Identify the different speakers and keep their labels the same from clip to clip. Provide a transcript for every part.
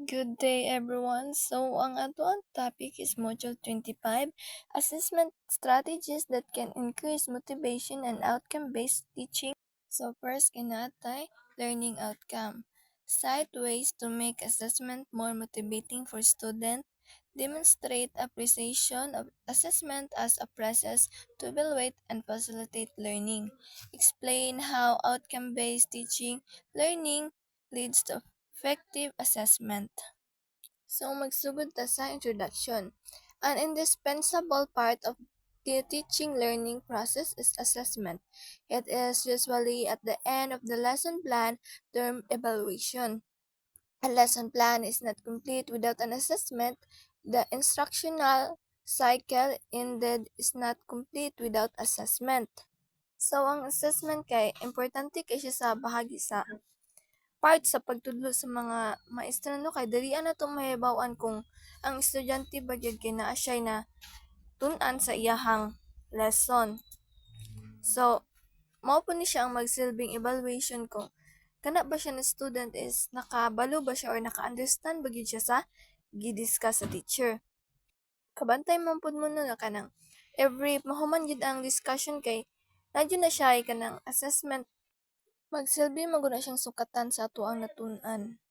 Speaker 1: Good day everyone. So ang ato topic is Module 25, Assessment Strategies that can increase motivation and outcome-based teaching. So first kinatay, learning outcome. Cite ways to make assessment more motivating for students. Demonstrate appreciation of assessment as a process to evaluate and facilitate learning. Explain how outcome-based teaching learning leads to effective assessment. So magsugod ta sa introduction. An indispensable part of the teaching learning process is assessment. It is usually at the end of the lesson plan term evaluation. A lesson plan is not complete without an assessment. The instructional cycle indeed is not complete without assessment. So ang assessment kay importante kay siya sa bahagi sa part sa pagtudlo sa mga maestro no kay dali na tong mahibaw-an kung ang estudyante ba gyud kay naa siya na tun-an sa iyahang lesson. So, mao po ni siya ang magsilbing evaluation kung kana ba siya na student is nakabalo ba siya or naka-understand ba gyud siya sa gidiscuss sa teacher. Kabantay man pud mo no na kanang every mahuman gyud ang discussion kay nadyo na siya ay kanang assessment. Magsilbi maguna siyang sukatan sa ato ang natun-an.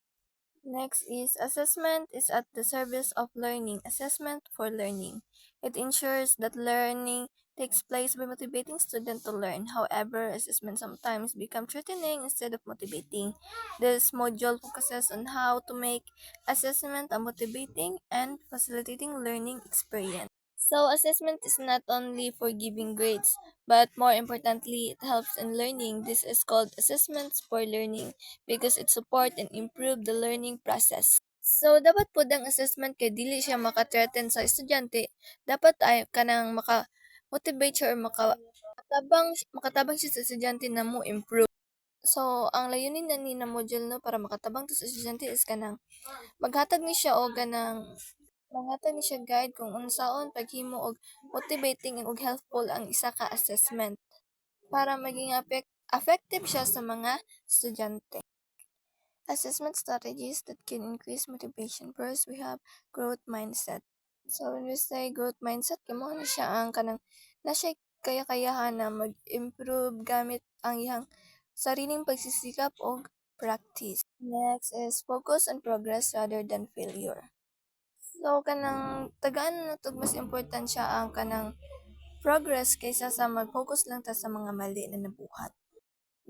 Speaker 1: Next is assessment is at the service of learning. Assessment for learning. It ensures that learning takes place by motivating students to learn. However, assessment sometimes become threatening instead of motivating. This module focuses on how to make assessment a motivating and facilitating learning experience. So, assessment is not only for giving grades, but more importantly, it helps in learning. This is called assessments for learning because it support and improve the learning process. So, dapat po ang assessment kay dili siya maka-threaten sa estudyante. Dapat ay kanang maka-motivate siya or makatabang siya sa estudyante na mo improve. So, ang layunin na ni na module no para makatabang to sa estudyante is kanang maghatag ni siya og kanang manghatag ni siya guide kung unsaon paghimo og motivating ug helpful ang isa ka assessment para maging effective siya sa mga estudyante. Assessment strategies that can increase motivation. First, we have growth mindset. So, when we say growth mindset, kamo na siya ang kanang na siya kaya-kayahan na mag-improve gamit ang iyang sariling pagsisikap o practice. Next is focus on progress rather than failure. So, kanang tagaan na to mas important siya ang kanang progress kaysa sa mag-focus lang ta sa mga mali na nabuhat.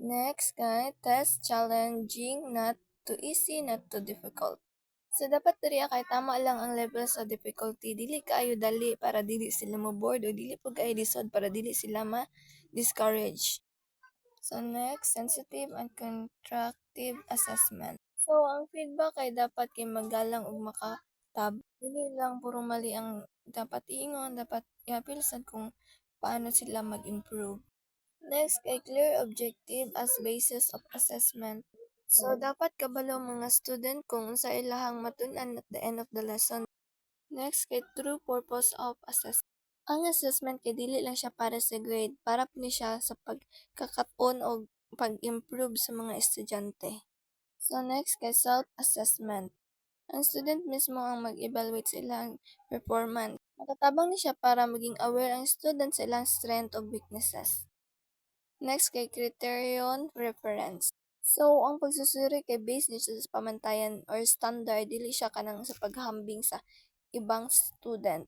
Speaker 1: Next, kay test challenging, not too easy, not too difficult. So, dapat diri kay tama lang ang level sa difficulty. Dili kaayo dali para dili sila mo bored o dili po kaayo lisod para dili sila ma-discourage. So, next, sensitive and constructive assessment. So, ang feedback ay dapat kay magalang ug makatab. Dili lang puro mali ang dapat ingon, dapat i-appeal sad kung paano sila mag-improve. Next, kay clear objective as basis of assessment. So, dapat kabalo mga student kung unsa ilahang matun-an at the end of the lesson. Next, kay true purpose of assessment. Ang assessment kay dili lang siya para sa grade, para po ni siya sa pagkakaton o pag-improve sa mga estudyante. So, next, kay self-assessment. Ang student mismo ang mag-evaluate sa ilang performance. Matatabang ni siya para maging aware ang student sa ilang strength o weaknesses. Next kay criterion reference. So, ang pagsusuri kay based dito sa pamantayan or standard, dili siya kanang sa paghambing sa ibang student.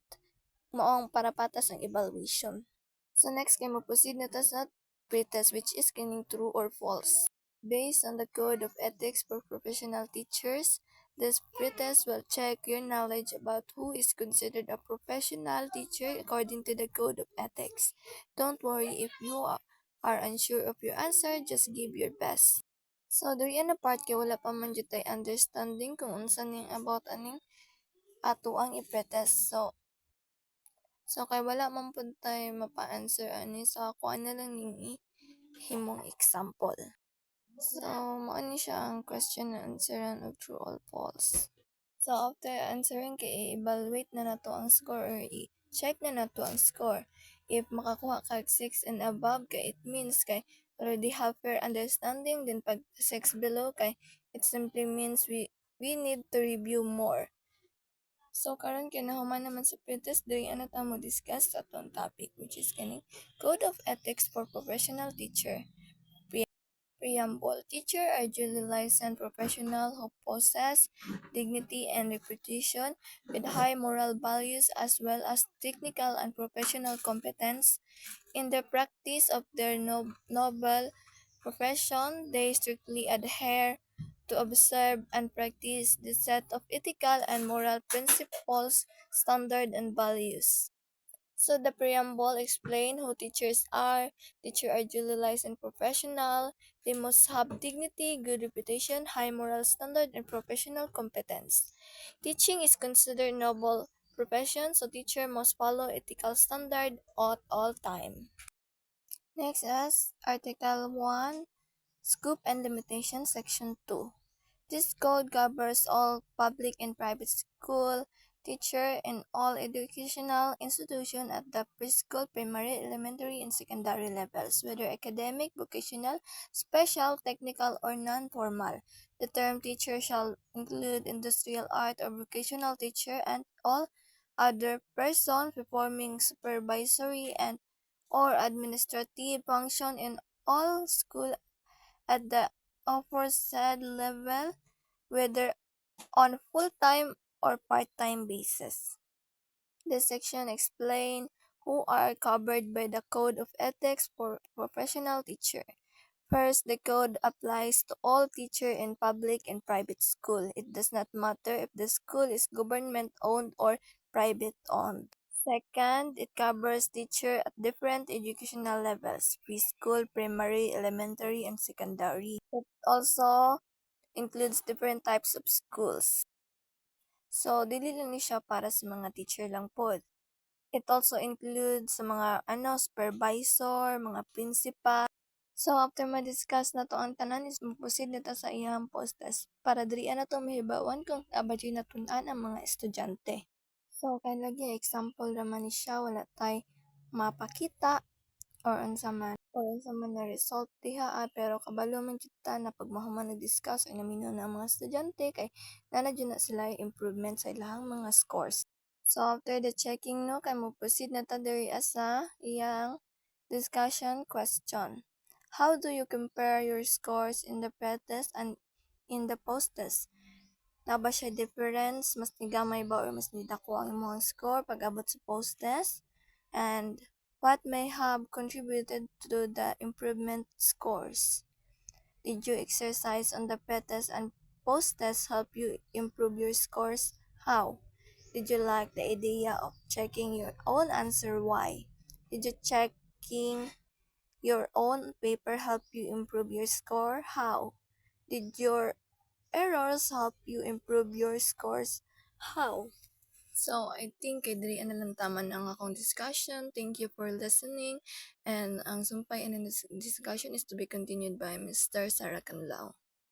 Speaker 1: Maong para patas ang evaluation. So, next kay mo-proceed na ta sa pretest which is kining true or false. Based on the Code of Ethics for Professional Teachers, this pretest will check your knowledge about who is considered a professional teacher according to the Code of Ethics. Don't worry if you are unsure of your answer, just give your best. So, diri na part kay wala pa man jud tay understanding kung unsa ning about aning ato ang i-pretest. So kay wala man pud tay mapa-answer ani so ako na lang ning himong example. So, mao ni siya ang question na answeran of true or false. So, after answering kay i-evaluate na nato ang score or i-check na nato ang score. If makakuha ka 6 and above, kay it means kay already have fair understanding. Then pag 6 below, kay it simply means we need to review more. So karon kinahuman naman sa pretest diri ana ta mo discuss sa atong topic which is kaning Code of Ethics for Professional Teacher. Preamble. Teacher are duly licensed professional who possess dignity and reputation with high moral values as well as technical and professional competence. In the practice of their noble profession, they strictly adhere to observe and practice the set of ethical and moral principles, standards, and values. So the preamble explain who teachers are. Teachers are duly licensed professional. They must have dignity, good reputation, high moral standard, and professional competence. Teaching is considered noble profession, so teacher must follow ethical standard at all time. Next is Article 1, Scope and Limitation, Section 2. This code covers all public and private school teacher in all educational institutions at the preschool, primary, elementary, and secondary levels, whether academic, vocational, special, technical, or non-formal. The term teacher shall include industrial art or vocational teacher and all other persons performing supervisory and or administrative function in all school at the aforesaid level, whether on full-time or part-time basis. This section explains who are covered by the Code of Ethics for Professional Teacher. First, the code applies to all teachers in public and private school. It does not matter if the school is government-owned or private-owned. Second, it covers teacher at different educational levels, preschool, primary, elementary, and secondary. It also includes different types of schools. So, dili lang ni siya para sa mga teacher lang po. It also includes sa mga supervisor, mga principal. So, after ma-discuss na to ang tanan is mupusid na ta sa iyang postes para diri na to mahibawan kung abadyo na tun-an ang mga estudyante. So, kay lagi example naman ni siya, wala tay mapakita or unsa man na result diha pero kabalo man kita na pag mahuman nag-discuss ay namino na ang mga estudyante kay nanadyo na sila improvement sa ilahang mga scores. So, after the checking no, kay mo proceed na ta diri asa iyang discussion question. How do you compare your scores in the pretest and in the post-test? Na ba siya difference? Mas nigamay ba or mas nidako ang imong score pag abot sa post-test? And what may have contributed to the improvement scores? Did you exercise on the pretest and post-test help you improve your scores? How? Did you like the idea of checking your own answer? Why? Did you checking your own paper help you improve your score? How? Did your errors help you improve your scores? How? So, I think kay diri na lang tama ang akong discussion. Thank you for listening. And ang sumpay in this discussion is to be continued by Mr. Sarah Canlao.